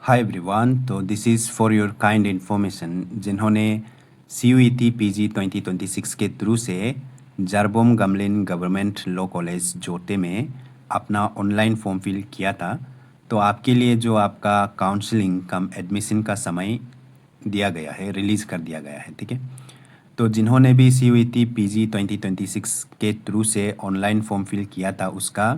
हाय everyone, तो this is for your kind information. जिन्होंने CUET PG 2026 के थ्रू से Jarbom Gamlin government law college Jote में अपना ऑनलाइन फॉर्म फिल किया था, तो आपके लिए जो आपका काउंसलिंग कम एडमिशन का समय दिया गया है, रिलीज़ कर दिया गया है। ठीक है, तो जिन्होंने भी CUET PG 2026 के थ्रू से ऑनलाइन फॉर्म फिल किया था, उसका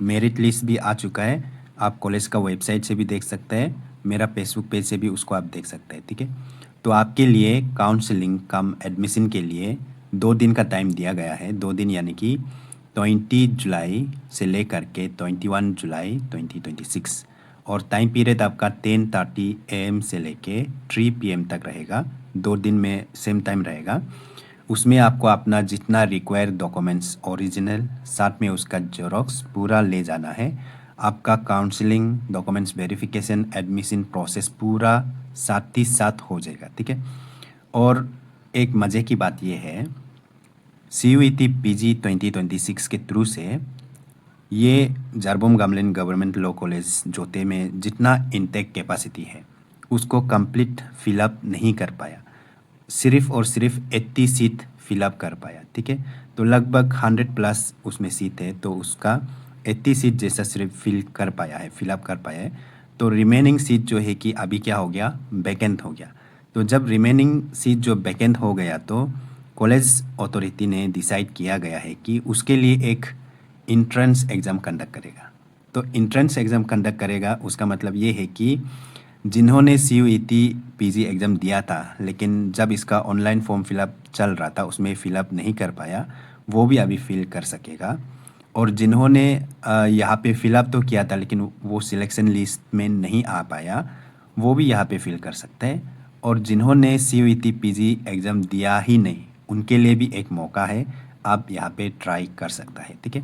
मेरिट लिस्ट भी आ चुका है। आप कॉलेज का वेबसाइट से भी देख सकते हैं, मेरा फेसबुक पेज से भी उसको आप देख सकते हैं। ठीक है, तो आपके लिए काउंसलिंग कम एडमिशन के लिए 2 दिन का टाइम दिया गया है। 2 दिन यानी कि 20 जुलाई से लेकर के 21 जुलाई 2026, और टाइम पीरियड आपका 10:30 AM से लेके 3 PM तक रहेगा। 2 दिन में सेम टाइम रहेगा। उसमें आपको अपना जितना रिक्वायर डॉक्यूमेंट्स ओरिजिनल, साथ में उसका जेरोक्स पूरा ले जाना है। आपका counselling, documents verification, admission process पूरा साथ ही साथ हो जाएगा। ठीक है, और एक मज़े की बात यह है, CUET PG 2026 के थ्रू से ये Jarbom Gamlin government law college जोते में जितना इनटेक कैपेसिटी है उसको कंप्लीट फिलअप नहीं कर पाया। सिर्फ और सिर्फ 80 सीट फिलअप कर पाया। ठीक है, तो लगभग 100+ उसमें सीट है, तो उसका 80 सीट जैसा सिर्फ फिलअप कर पाया है। तो रिमेनिंग सीट जो है कि अभी क्या हो गया, वैकेंट हो गया। तो जब रिमेनिंग सीट जो वैकेंट हो गया, तो कॉलेज अथॉरिटी ने डिसाइड किया गया है कि उसके लिए एक इंट्रेंस एग्ज़ाम कंडक्ट करेगा। तो इंट्रेंस एग्ज़ाम कंडक्ट करेगा, उसका मतलब ये है कि जिन्होंने CUET PG एग्ज़ाम दिया था लेकिन जब इसका ऑनलाइन फॉर्म फिलअप चल रहा था उसमें फ़िलअप नहीं कर पाया, वो भी अभी फिल कर सकेगा। और जिन्होंने यहाँ पे फ़िलअप तो किया था लेकिन वो सिलेक्शन लिस्ट में नहीं आ पाया, वो भी यहाँ पे फिल कर सकते हैं। और जिन्होंने CUET PG एग्ज़ाम दिया ही नहीं, उनके लिए भी एक मौका है, आप यहाँ पे ट्राई कर सकता है। ठीक है,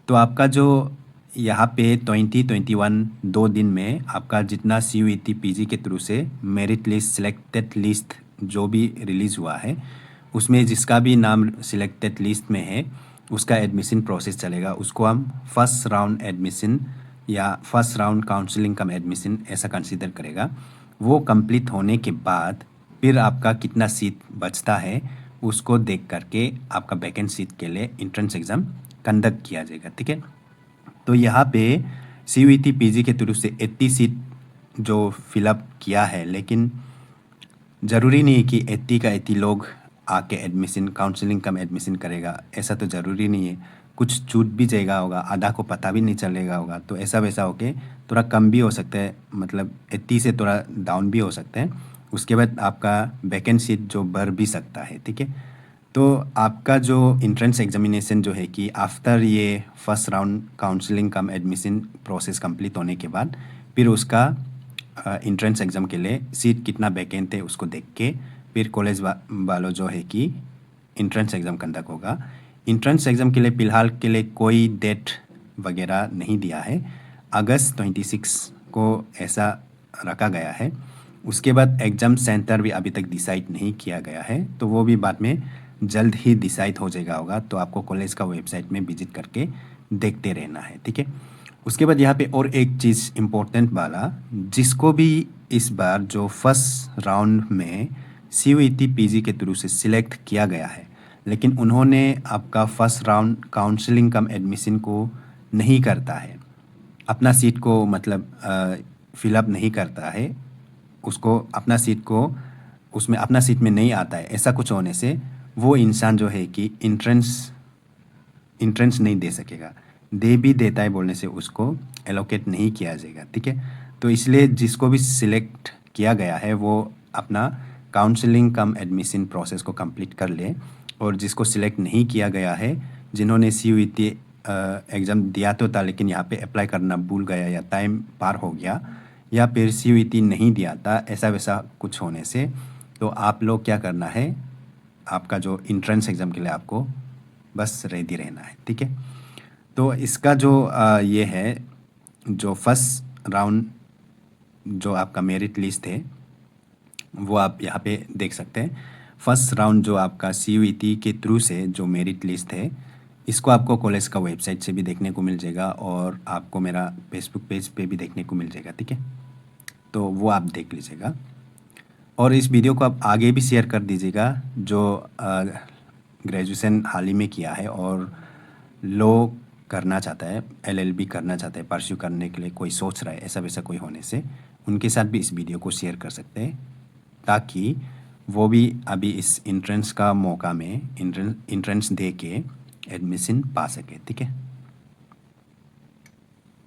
तो आपका जो यहाँ पे 2021 2 दिन में आपका जितना CUET PG के थ्रू से मेरिट लिस्ट, सिलेक्टेड लिस्ट जो भी रिलीज़ हुआ है, उसमें जिसका भी नाम सिलेक्टेड लिस्ट में है उसका एडमिशन प्रोसेस चलेगा। उसको हम फर्स्ट राउंड एडमिशन या फर्स्ट राउंड काउंसलिंग कम एडमिशन ऐसा कंसीडर करेगा। वो कंप्लीट होने के बाद फिर आपका कितना सीट बचता है उसको देख करके आपका वैकेंट सीट के लिए इंट्रेंस एग्ज़ाम कंडक्ट किया जाएगा। ठीक है, तो यहाँ पे CUET PG के थ्रू से 80 सीट जो फिलअप किया है, लेकिन ज़रूरी नहीं है कि 80 का 80 लोग आके एडमिशन काउंसलिंग कम एडमिशन करेगा, ऐसा तो ज़रूरी नहीं है। कुछ छूट भी जाएगा होगा, आधा को पता भी नहीं चलेगा होगा, तो ऐसा वैसा होके थोड़ा कम भी हो सकता है, मतलब 80 से थोड़ा डाउन भी हो सकता है। उसके बाद आपका वैकेंट सीट जो बढ़ भी सकता है। ठीक है, तो आपका जो इंट्रेंस एग्जामिनेशन जो है कि आफ्टर ये फर्स्ट राउंड काउंसलिंग कम एडमिशन प्रोसेस कंप्लीट होने के बाद फिर उसका इंट्रेंस एग्ज़ाम के लिए सीट कितना वैकेंट है उसको देख के फिर कॉलेज वालों जो है कि इंट्रेंस एग्ज़ाम कंडक्ट होगा। इंट्रेंस एग्ज़ाम के लिए फ़िलहाल के लिए कोई डेट वगैरह नहीं दिया है, अगस्त 26 को ऐसा रखा गया है। उसके बाद एग्ज़ाम सेंटर भी अभी तक डिसाइड नहीं किया गया है, तो वो भी बाद में जल्द ही डिसाइड हो जाएगा होगा, तो आपको कॉलेज का वेबसाइट में विजिट करके देखते रहना है। ठीक है, उसके बाद यहाँ पे और एक चीज़ इम्पोर्टेंट वाला, जिसको भी इस बार जो फर्स्ट राउंड में CUET PG के थ्रू से सिलेक्ट किया गया है लेकिन उन्होंने आपका फर्स्ट राउंड काउंसलिंग कम एडमिशन को नहीं करता है, अपना सीट को मतलब फिलअप नहीं करता है, उसको अपना सीट को उसमें अपना सीट में नहीं आता है, ऐसा कुछ होने से वो इंसान जो है कि इंट्रेंस नहीं दे सकेगा। दे भी देता है बोलने से उसको एलोकेट नहीं किया जाएगा। ठीक है, तो इसलिए जिसको भी सिलेक्ट किया गया है वो अपना काउंसलिंग कम एडमिशन प्रोसेस को कंप्लीट कर ले, और जिसको सिलेक्ट नहीं किया गया है, जिन्होंने CUET एग्ज़ाम दिया तो था लेकिन यहाँ पे अप्लाई करना भूल गया या टाइम पार हो गया, या फिर CUET नहीं दिया था, ऐसा वैसा कुछ होने से, तो आप लोग क्या करना है, आपका जो इंट्रेंस एग्ज़ाम के लिए आपको बस रेडी रहना है। ठीक है, तो इसका जो ये है, जो फर्स्ट राउंड जो आपका मेरिट लिस्ट है वो आप यहाँ पे देख सकते हैं। फर्स्ट राउंड जो आपका CUET के थ्रू से जो मेरिट लिस्ट है, इसको आपको कॉलेज का वेबसाइट से भी देखने को मिल जाएगा और आपको मेरा फेसबुक पेज पे भी देखने को मिल जाएगा। ठीक है। तो वो आप देख लीजिएगा। और इस वीडियो को आप आगे भी शेयर कर दीजिएगा जो ग्रेजुएशन हाल ही में किया है और लॉ करना चाहता है, एलएलबी करना चाहता है, परस्यू करने के लिए कोई सोच रहा है, ऐसा वैसा कोई होने से उनके साथ भी इस वीडियो को शेयर कर सकते हैं, ताकि वो भी अभी इस इंट्रेंस का मौका में इंट्रेंस दे के एडमिशन पा सके। ठीक है।